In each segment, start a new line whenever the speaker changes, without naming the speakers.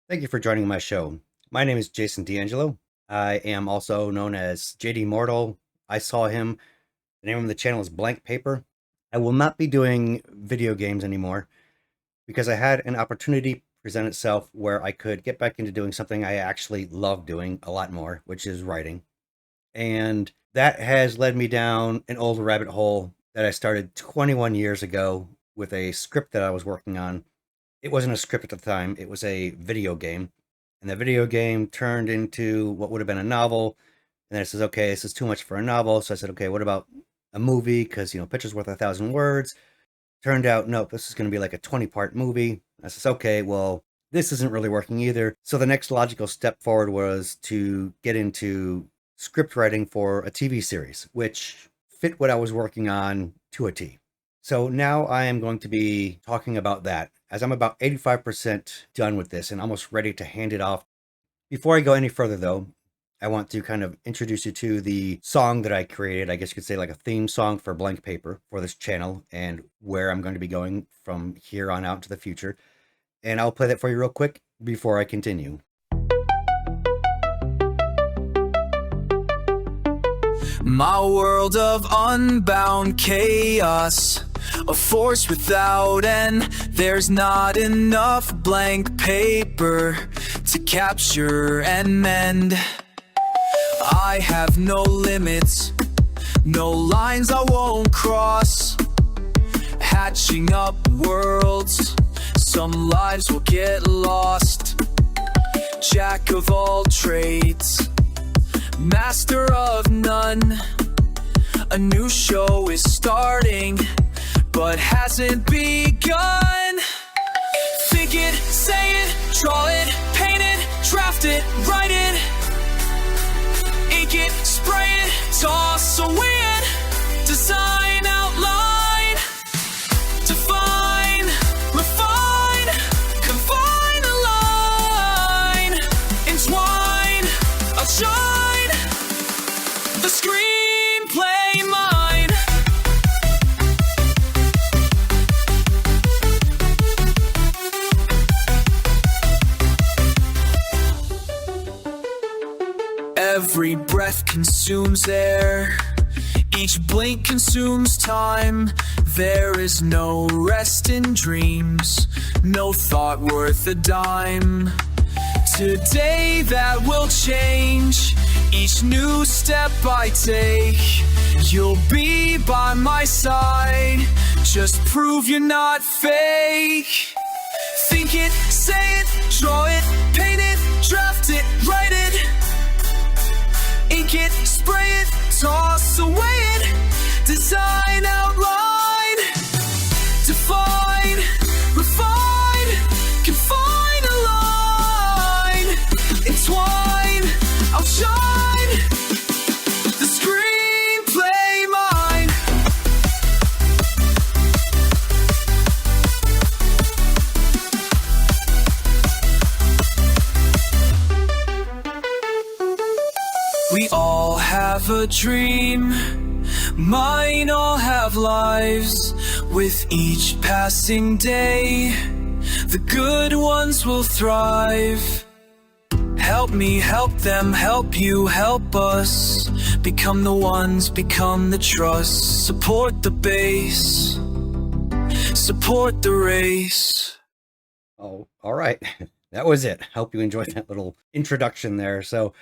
Thank you for joining my show. My name is Jason D'Angelo. I am also known as JD Mortal. I saw him. The name of the channel is Blank Paper. I will not be doing video games anymore because I had an opportunity present itself where I could get back into doing something I actually love doing a lot more, which is writing. And that has led me down an old rabbit hole that I started 21 years ago with a script that I was working on. It wasn't a script at the time, it was a video game. And the video game turned into what would have been a novel. And then it says, okay, this is too much for a novel. So I said, okay, what about a movie? Because, picture's worth 1,000 words. Turned out, nope, this is going to be like a 20-part movie. I says, okay, well, this isn't really working either. So the next logical step forward was to get into script writing for a TV series, which fit what I was working on to a T. So now I am going to be talking about that, as I'm about 85% done with this and almost ready to hand it off. Before I go any further, though, I want to kind of introduce you to the song that I created. I guess you could say like a theme song for Blank Paper for this channel and where I'm going to be going from here on out into the future. And I'll play that for you real quick before I continue.
My world of unbound chaos, a force without end. There's not enough blank paper to capture and mend. I have no limits, no lines I won't cross. Hatching up worlds, some lives will get lost. Jack of all trades, master of none. A new show is starting, but hasn't begun. Think it, say it, draw it, paint it, draft it, write it, ink it, spray it, toss away it, design, outline, define, refine, confine, align, entwine, outshine, the screenplay mine. Every breath consumes air, each blink consumes time. There is no rest in dreams, no thought worth a dime. Today that will change, each new step I take. You'll be by my side, just prove you're not fake. Think it, say it, draw it, paint it, draft it, write it, ink it, spray it, toss away it, design, outline, define, refine, confine, align, entwine, outshine, the screenplay mine. We all have a dream, mine all have lives. With each passing day, the good ones will thrive. Help me, help them, help you, help us. Become the ones, become the trust. Support the base, support the race.
Oh, all right. That was it. Hope you enjoyed that little introduction there. So,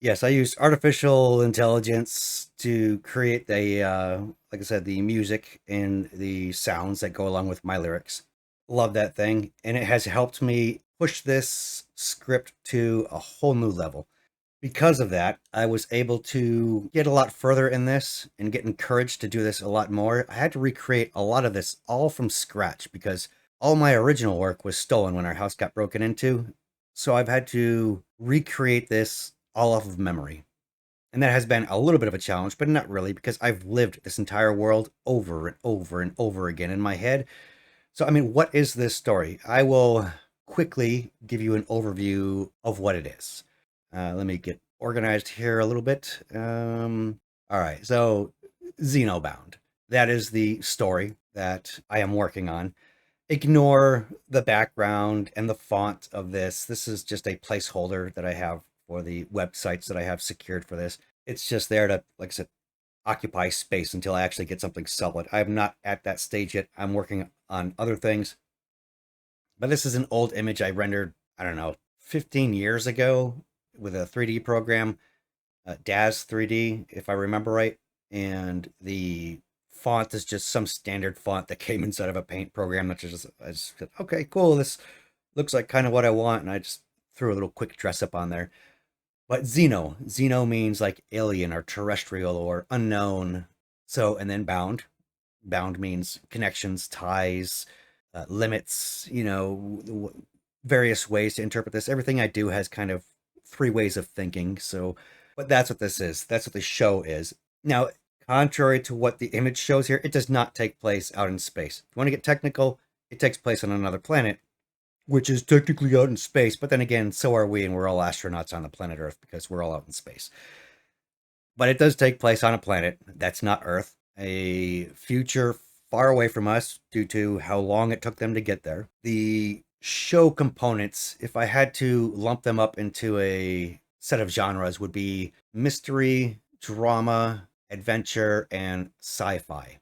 yes, I used artificial intelligence to create like I said, the music and the sounds that go along with my lyrics. Love that thing. And it has helped me push this script to a whole new level. Because of that, I was able to get a lot further in this and get encouraged to do this a lot more. I had to recreate a lot of this all from scratch because all my original work was stolen when our house got broken into. So I've had to recreate this all off of memory. And that has been a little bit of a challenge, but not really, because I've lived this entire world over and over and over again in my head. So, I mean, what is this story? I will quickly give you an overview of what it is. Let me get organized here a little bit. All right, so Xenobound. That is the story that I am working on. ignore the background and the font of this. This is just a placeholder that I have for the websites that I have secured for this. It's just there to, like I said, occupy space until I actually get something solid. I'm not at that stage yet. I'm working on other things. But this is an old image I rendered, I don't know, 15 years ago with a 3D program, DAZ 3D, if I remember right. And the font is just some standard font that came inside of a paint program. I just said, okay, cool. This looks like kind of what I want. And I just threw a little quick dress up on there. But Xeno means like alien or terrestrial or unknown. So, and then bound means connections, ties, limits, various ways to interpret this. Everything I do has kind of three ways of thinking. So, but that's what this is. That's what the show is. Now, contrary to what the image shows here, it does not take place out in space. If you want to get technical, it takes place on another planet, which is technically out in space. But then again, so are we, and we're all astronauts on the planet Earth because we're all out in space. But it does take place on a planet that's not Earth, a future far away from us due to how long it took them to get there. The show components, if I had to lump them up into a set of genres, would be mystery, drama, adventure, and sci-fi.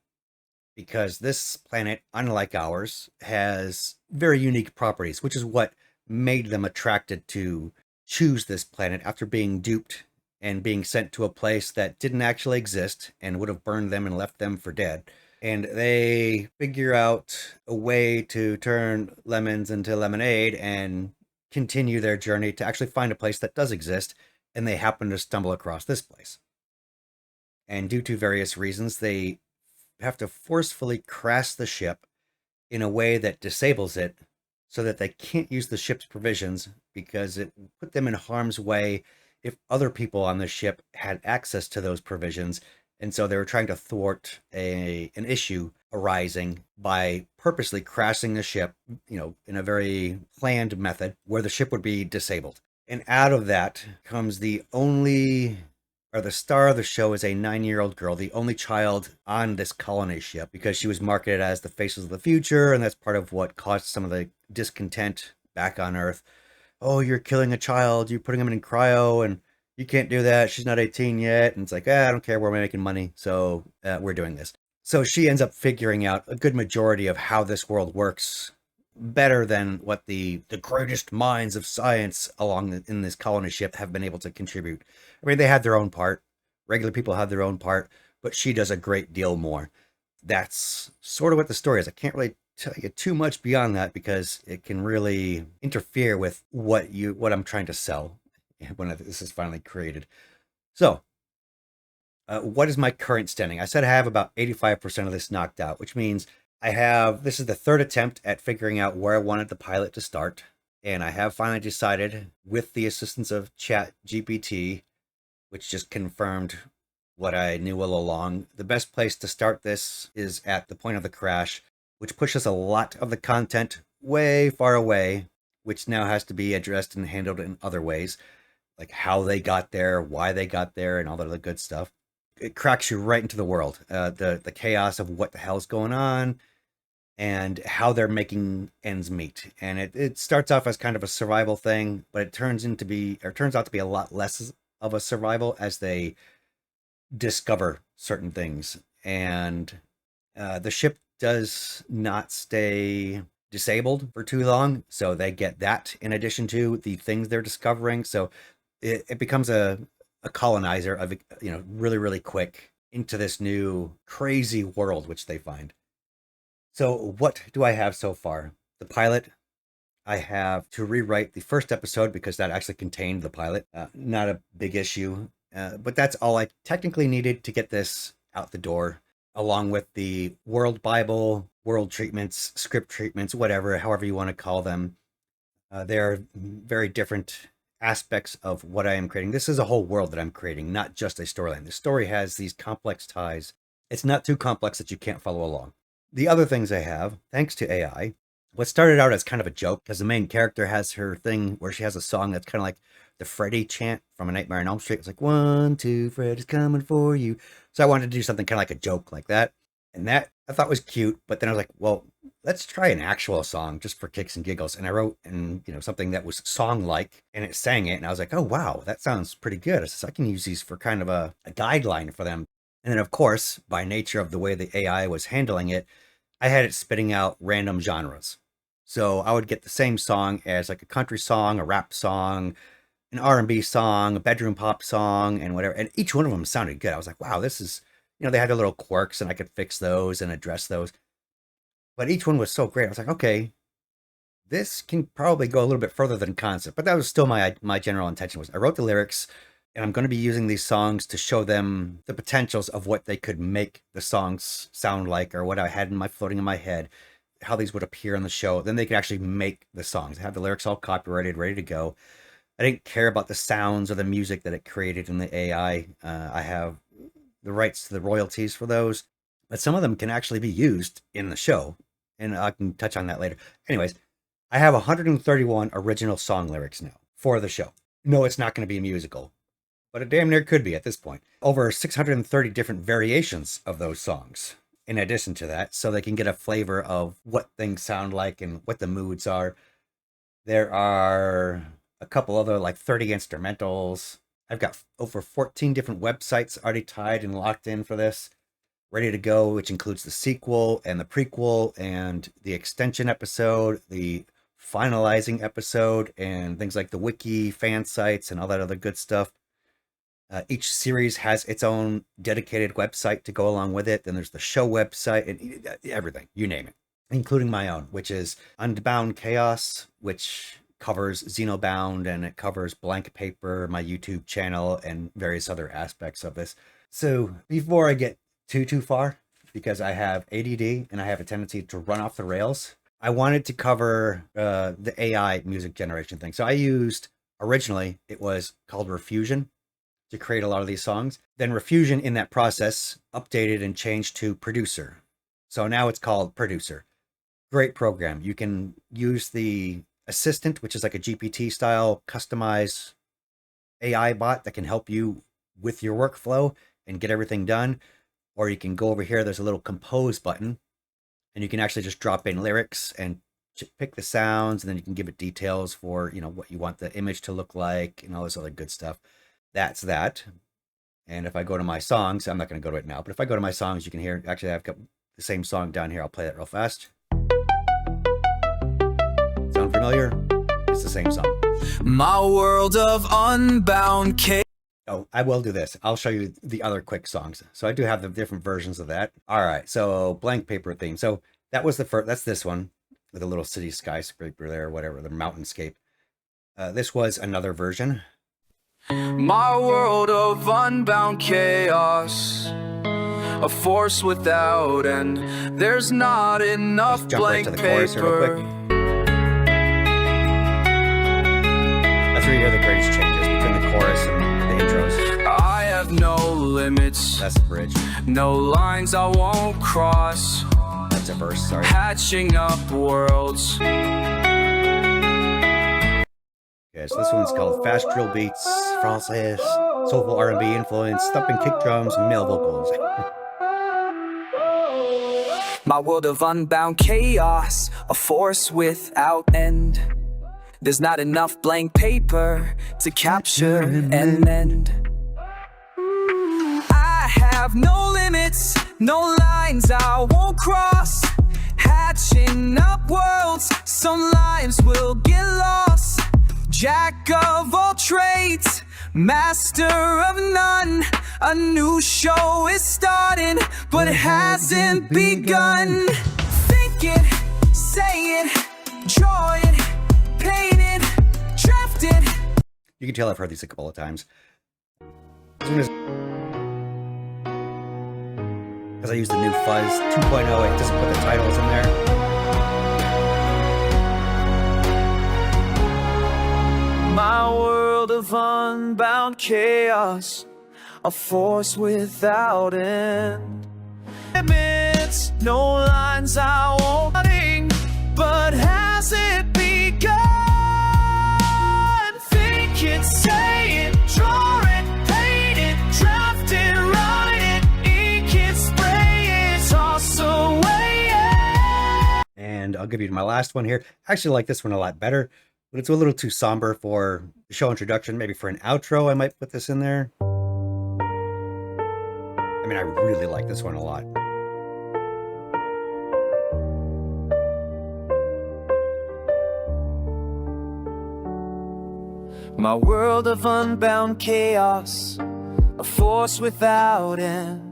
Because this planet, unlike ours, has very unique properties, which is what made them attracted to choose this planet after being duped and being sent to a place that didn't actually exist and would have burned them and left them for dead. And they figure out a way to turn lemons into lemonade and continue their journey to actually find a place that does exist. And they happen to stumble across this place. And due to various reasons, they have to forcefully crash the ship in a way that disables it so that they can't use the ship's provisions because it put them in harm's way if other people on the ship had access to those provisions. And so they were trying to thwart an issue arising by purposely crashing the ship, in a very planned method where the ship would be disabled. And out of that comes the star of the show is a 9-year-old girl, the only child on this colony ship, because she was marketed as the faces of the future, and that's part of what caused some of the discontent back on Earth. Oh, you're killing a child, you're putting him in cryo, and you can't do that. She's not 18 yet. And it's like, I don't care. We're making money. So we're doing this. So she ends up figuring out a good majority of how this world works better than what the greatest minds of science in this colony ship have been able to contribute. I mean, they had their own part. Regular people have their own part, but she does a great deal more. That's sort of what the story is. I can't really tell you too much beyond that because it can really interfere with what I'm trying to sell when this is finally created. So, what is my current standing? I said I have about 85% of this knocked out, which means this is the third attempt at figuring out where I wanted the pilot to start. And I have finally decided, with the assistance of Chat GPT, which just confirmed what I knew all along, the best place to start this is at the point of the crash, which pushes a lot of the content way far away, which now has to be addressed and handled in other ways, like how they got there, why they got there, and all that other good stuff. It cracks you right into the world, the chaos of what the hell's going on, and how they're making ends meet. And it starts off as kind of a survival thing, but it turns out to be a lot less of a survival as they discover certain things. And the ship does not stay disabled for too long, so they get that in addition to the things they're discovering. So it becomes a colonizer of, really, really quick into this new crazy world which they find. So what do I have so far? The pilot, I have to rewrite the first episode because that actually contained the pilot. Not a big issue, but that's all I technically needed to get this out the door, along with the world Bible, world treatments, script treatments, however you want to call them. They're very different aspects of what I am creating. This is a whole world that I'm creating, not just a storyline. The story has these complex ties. It's not too complex that you can't follow along. The other things I have, thanks to AI, what started out as kind of a joke, because the main character has her thing where she has a song that's kind of like the Freddy chant from A Nightmare on Elm Street. It's like, 1, 2, Freddy's coming for you. So I wanted to do something kind of like a joke like that. And that I thought was cute, but then I was like, well, let's try an actual song just for kicks and giggles. And I wrote something that was song-like, and it sang it, and I was like, oh wow, that sounds pretty good. I says I can use these for kind of a guideline for them. And then of course, by nature of the way the AI was handling it, I had it spitting out random genres. So I would get the same song as like a country song, a rap song, an R&B song, a bedroom pop song, and whatever. And each one of them sounded good. I was like, wow, this is, they had their little quirks and I could fix those and address those. But each one was so great. I was like, okay, this can probably go a little bit further than concept. But that was still my general intention. Was I wrote the lyrics, and I'm going to be using these songs to show them the potentials of what they could make the songs sound like, or what I had floating in my head, how these would appear on the show. Then they could actually make the songs. I have the lyrics all copyrighted, ready to go. I didn't care about the sounds or the music that it created in the AI. I have the rights to the royalties for those, but some of them can actually be used in the show, and I can touch on that later. Anyways, I have 131 original song lyrics now for the show. No, it's not going to be a musical, but it damn near could be at this point. Over 630 different variations of those songs in addition to that, so they can get a flavor of what things sound like and what the moods are. There are a couple other like 30 instrumentals. I've got over 14 different websites already tied and locked in for this, ready to go, which includes the sequel and the prequel and the extension episode, the finalizing episode, and things like the wiki, fan sites, and all that other good stuff. Each series has its own dedicated website to go along with it. Then there's the show website and everything, you name it, including my own, which is Unbound Chaos, which covers Xenobound, and it covers Blank Paper, my YouTube channel, and various other aspects of this. So before I get too far, because I have ADD and I have a tendency to run off the rails, I wanted to cover the AI music generation thing. So I used, originally, it was called Refusion to create a lot of these songs. Then Refusion in that process updated and changed to Producer. So now it's called Producer. Great program. You can use the Assistant, which is like a GPT style customized AI bot that can help you with your workflow and get everything done. Or you can go over here, there's a little compose button, and you can actually just drop in lyrics and pick the sounds, and then you can give it details for, what you want the image to look like and all this other good stuff. That's that. And if I go to my songs, I'm not going to go to it now, but if I go to my songs, you can hear, actually I've got the same song down here. I'll play that real fast. Sound familiar? It's the same song.
My world of unbound chaos.
Oh, I will do this. I'll show you the other quick songs. So I do have the different versions of that. All right. So Blank Paper theme. So that was the first, that's this one with a little city skyscraper there, or whatever, the mountainscape. This was another version.
My world of unbound chaos, a force without end. There's not enough blank paper.
That's where you hear the greatest changes between the chorus and the intros.
I have no limits.
That's the bridge.
No lines I won't cross.
That's a verse, sorry.
Hatching up worlds.
Okay, so this one's called Fast Drill Beats, Frances, Soulful R&B Influence, Thumping Kick Drums, Male Vocals.
My world of unbound chaos, a force without end. There's not enough blank paper to capture and end. I have no limits, no lines I won't cross. Hatching up worlds, some lives will get lost. Jack of all trades, master of none. A new show is starting, but it hasn't begun. Think it, say it, draw it, paint it, draft it.
You can tell I've heard these a couple of times. Because I used the new Fuzz 2.0, it doesn't put the titles in there.
My world of unbound chaos, a force without end. Limits, no lines I won't sing, but has it begun? Think it, say it, draw it, paint it, draft it, write it, ink it, spray it, toss away.
I'll give you my last one here. I actually like this one a lot better, but it's a little too somber for the show introduction. Maybe for an outro, I might put this in there. I mean, I really like this one a lot.
My world of unbound chaos, a force without end.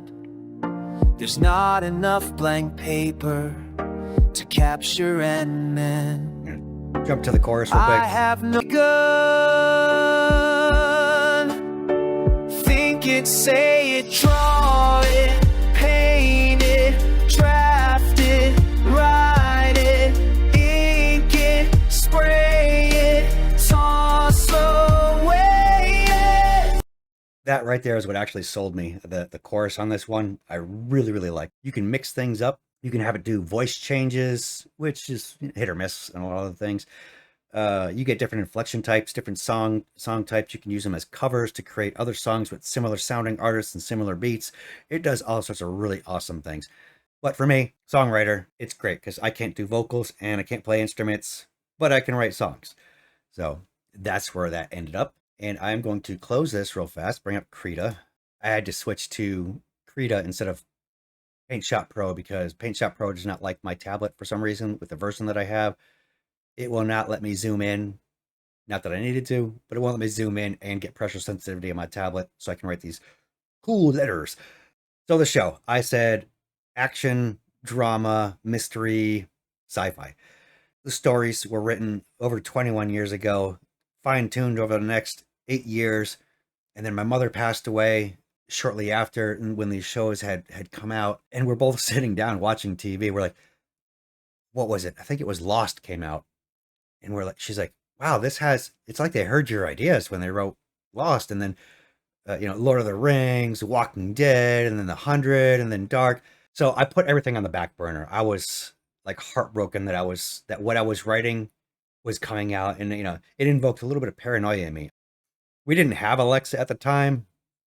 There's not enough blank paper to capture and mend.
Jump to the chorus real quick.
I have no gun. Think it, say it, draw it, paint it, draft it, write it, ink it, spray it, toss away it.
That right there is what actually sold me. The chorus on this one, I really, really like. You can mix things up. You can have it do voice changes, which is hit or miss and a lot of things. You get different inflection types, different song types. You can use them as covers to create other songs with similar sounding artists and similar beats. It does all sorts of really awesome things. But for me, songwriter, it's great because I can't do vocals and I can't play instruments, but I can write songs. So that's where that ended up. And I'm going to close this real fast, bring up Krita. I had to switch to Krita instead of Paint Shop Pro because Paint Shop Pro does not like my tablet for some reason with the version that I have. It will not let me zoom in. Not that I needed to, but it won't let me zoom in and get pressure sensitivity on my tablet so I can write these cool letters. So the show, I said action, drama, mystery, sci-fi. The stories were written over 21 years ago, fine-tuned over the next 8 years, and then my mother passed away shortly after when these shows had come out, and we're both sitting down watching TV. We're like, what was it? I think it was Lost came out. And we're like, she's like, wow, it's like they heard your ideas when they wrote Lost. And then, Lord of the Rings, Walking Dead, and then The 100, and then Dark. So I put everything on the back burner. I was like heartbroken that what I was writing was coming out. And, it invoked a little bit of paranoia in me. We didn't have Alexa at the time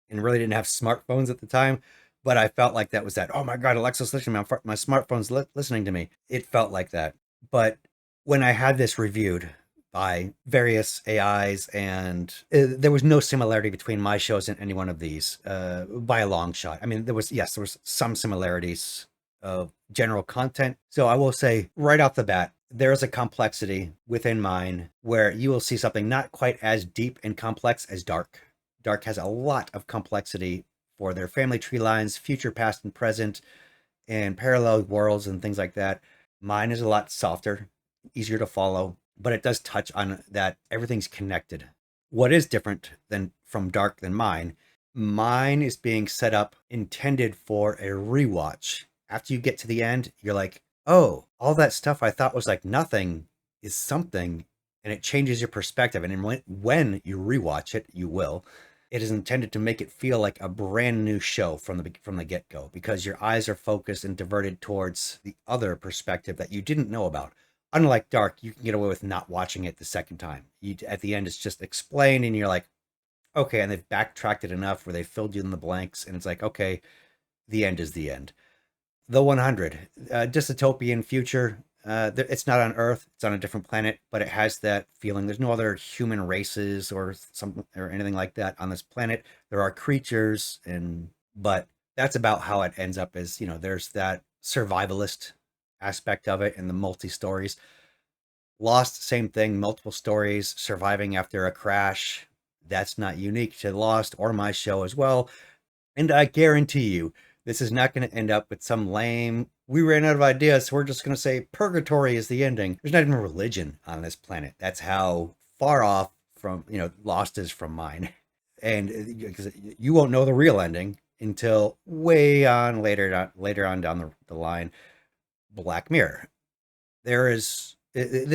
and really didn't have smartphones at the time. But I felt like that was that, oh my God, Alexa's listening to me. My smartphone's listening to me. It felt like that. But when I had this reviewed by various AIs, and there was no similarity between my shows and any one of these by a long shot. I mean, there was some similarities of general content. So I will say right off the bat, there is a complexity within mine where you will see something not quite as deep and complex as Dark. Dark has a lot of complexity for their family tree lines, future, past, and present, and parallel worlds and things like that. Mine is a lot softer, easier to follow, but it does touch on that everything's connected. What is different from Dark than mine is being set up, intended for a rewatch. After you get to the end, you're like, oh, all that stuff I thought was like nothing is something, and it changes your perspective. And when you rewatch it, you will. It is intended to make it feel like a brand new show from the get-go, because your eyes are focused and diverted towards the other perspective that you didn't know about. Unlike Dark, you can get away with not watching it the second time. At the end, it's just explained, and you're like, okay, and they've backtracked it enough where they filled you in the blanks, and it's like, okay, the end is the end. The 100, dystopian future. It's not on Earth; it's on a different planet, but it has that feeling. There's no other human races or anything like that on this planet. There are creatures, but that's about how it ends up. Is there's that survivalist aspect of it and the multi-stories. Lost, same thing, multiple stories, surviving after a crash. That's not unique to Lost or my show as well. And I guarantee you, this is not going to end up with some lame, we ran out of ideas, so we're just going to say purgatory is the ending. There's not even religion on this planet. That's how far off from, Lost is from mine. And because you won't know the real ending until way on later on down the line. Black Mirror. This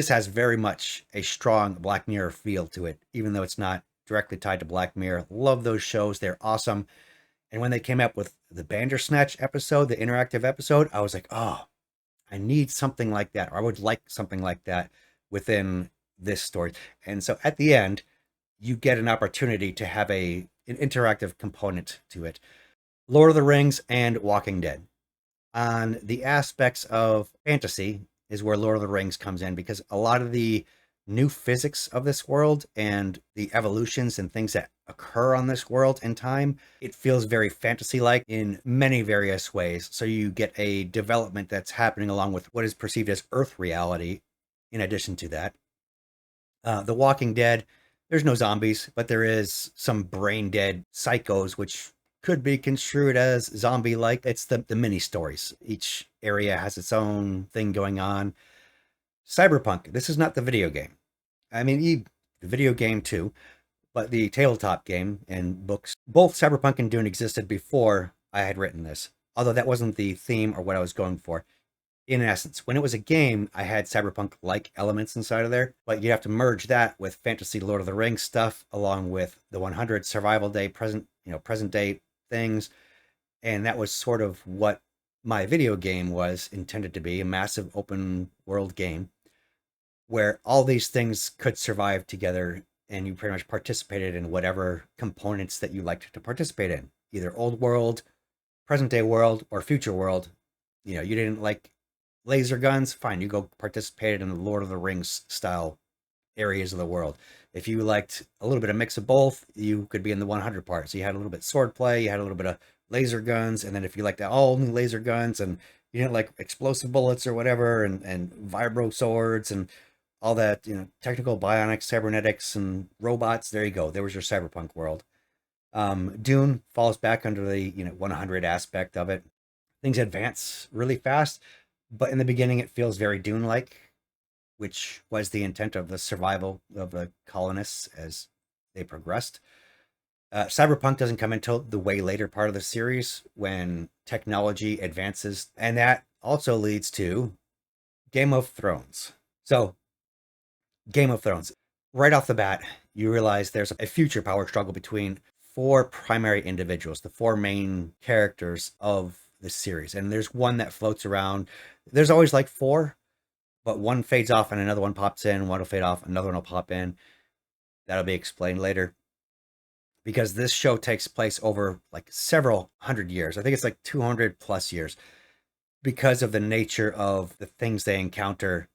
has very much a strong Black Mirror feel to it, even though it's not directly tied to Black Mirror. Love those shows. They're awesome. And when they came up with the Bandersnatch episode, the interactive episode, I was like, oh, I need something like that, or I would like something like that within this story. And so at the end, you get an opportunity to have an interactive component to it. Lord of the Rings and Walking Dead. On the aspects of fantasy, is where Lord of the Rings comes in, because a lot of the new physics of this world and the evolutions and things that occur on this world in time, it feels very fantasy-like in many various ways. So you get a development that's happening along with what is perceived as Earth reality in addition to that. The Walking Dead, there's no zombies, but there is some brain dead psychos, which could be construed as zombie-like. It's the mini stories. Each area has its own thing going on. Cyberpunk, this is not the video game. I mean, the video game too, but the tabletop game and books, both Cyberpunk and Dune existed before I had written this, although that wasn't the theme or what I was going for. In essence, when it was a game, I had cyberpunk-like elements inside of there, but you have to merge that with fantasy Lord of the Rings stuff, along with the 100 survival day, present day things, and that was sort of what my video game was intended to be, a massive open world game where all these things could survive together, and you pretty much participated in whatever components that you liked to participate in, either old world, present day world, or future world. You didn't like laser guns, fine, you go participate in the Lord of the Rings style areas of the world. If you liked a little bit of mix of both, you could be in the 100 part. So you had a little bit sword play, you had a little bit of laser guns, and then if you liked all new laser guns and you didn't like explosive bullets or whatever, and vibro swords and all that, technical bionics, cybernetics, and robots, there you go. There was your cyberpunk world. Dune falls back under the 100 aspect of it. Things advance really fast, but in the beginning it feels very Dune-like, which was the intent of the survival of the colonists as they progressed. Cyberpunk doesn't come until the way later part of the series when technology advances, and that also leads to Game of Thrones. So, Game of Thrones. Right off the bat, you realize there's a future power struggle between four primary individuals, the four main characters of the series. And there's one that floats around. There's always like four, but one fades off and another one pops in, one will fade off, another one will pop in. That'll be explained later. Because this show takes place over like several hundred years. I think it's like 200 plus years. Because of the nature of the things they encounter,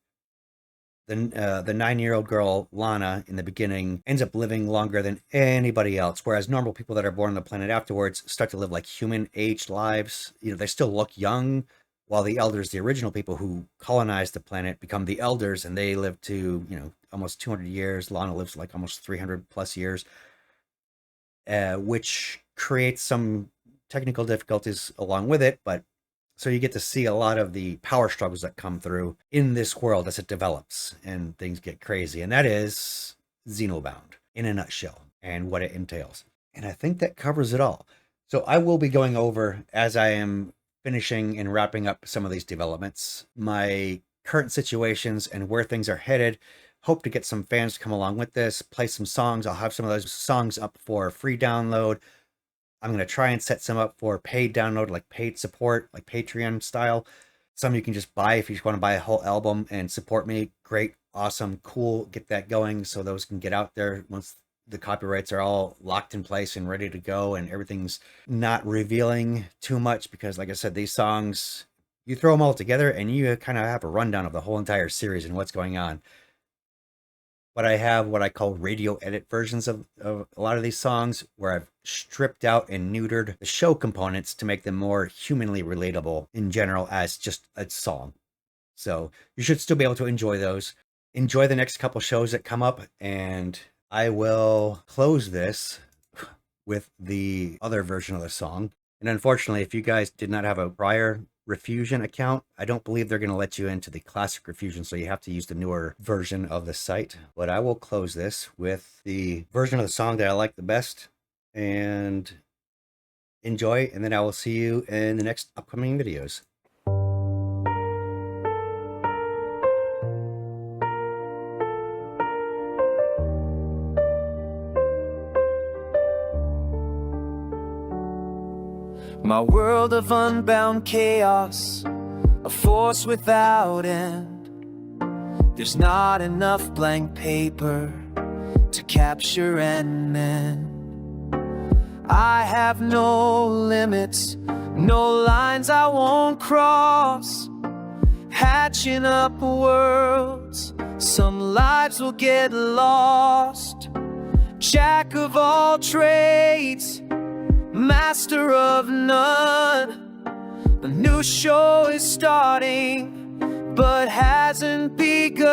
the 9-year-old girl, Lana, in the beginning, ends up living longer than anybody else, whereas normal people that are born on the planet afterwards start to live like human-aged lives. They still look young, while the elders, the original people who colonized the planet, become the elders, and they live to, almost 200 years. Lana lives like almost 300 plus years, which creates some technical difficulties along with it, but so you get to see a lot of the power struggles that come through in this world as it develops and things get crazy. And that is Xenobound in a nutshell and what it entails. And I think that covers it all. So I will be going over, as I am finishing and wrapping up some of these developments, my current situations and where things are headed. Hope to get some fans to come along with this, play some songs. I'll have some of those songs up for free download. I'm going to try and set some up for paid download, like paid support, like Patreon style. Some you can just buy if you just want to buy a whole album and support me. Great, awesome, cool. Get that going so those can get out there once the copyrights are all locked in place and ready to go and everything's not revealing too much, because like I said, these songs, you throw them all together and you kind of have a rundown of the whole entire series and what's going on. But I have what I call radio edit versions of a lot of these songs, where I've stripped out and neutered the show components to make them more humanly relatable in general as just a song. So you should still be able to enjoy those. Enjoy the next couple shows that come up, and I will close this with the other version of the song. And unfortunately, if you guys did not have a prior Refusion account, I don't believe they're going to let you into the classic Refusion, so you have to use the newer version of the site. But I will close this with the version of the song that I like the best, and enjoy, and then I will see you in the next upcoming videos.
My world of unbound chaos, a force without end. There's not enough blank paper to capture and mend. I have no limits, no lines I won't cross. patching up worlds. Some lives will get lost. Jack of all trades, master of none. The new show is starting, but hasn't begun.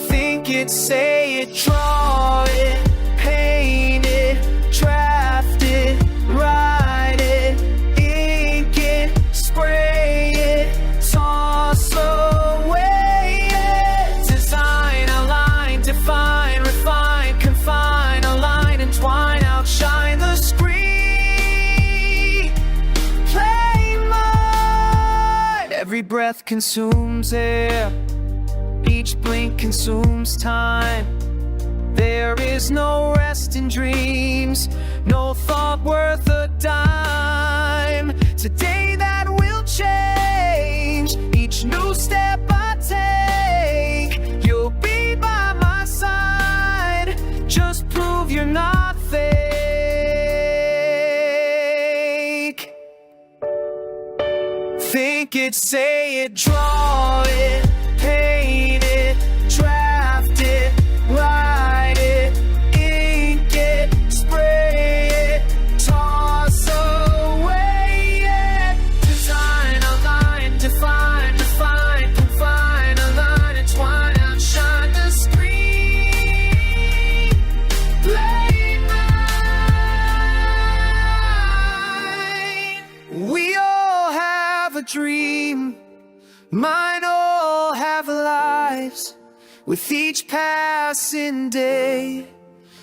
Think it, say it, draw it, paint it, draft it, write it, ink it, spray it, toss away it. Design, outline, define, refine, confine, align, entwine, outshine the screen. Play mine. Every breath consumes air, each blink consumes time. There is no rest in dreams, no thought worth a dime. Today that will change, each new step I take. You'll be by my side, just prove you're not fake. Think it, say it, draw it, paint it, draft it, write it, ink it, spray it, toss away it. Design, align, define, refine, confine, align, entwine, outshine the screen. Play mine. We all have a dream, mine all have lives. With each passing day,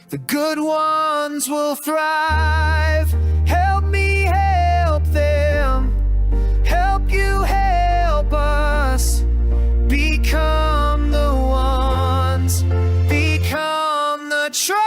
the good ones will thrive. Help me help them, help you help us. Become the ones, become the tribe.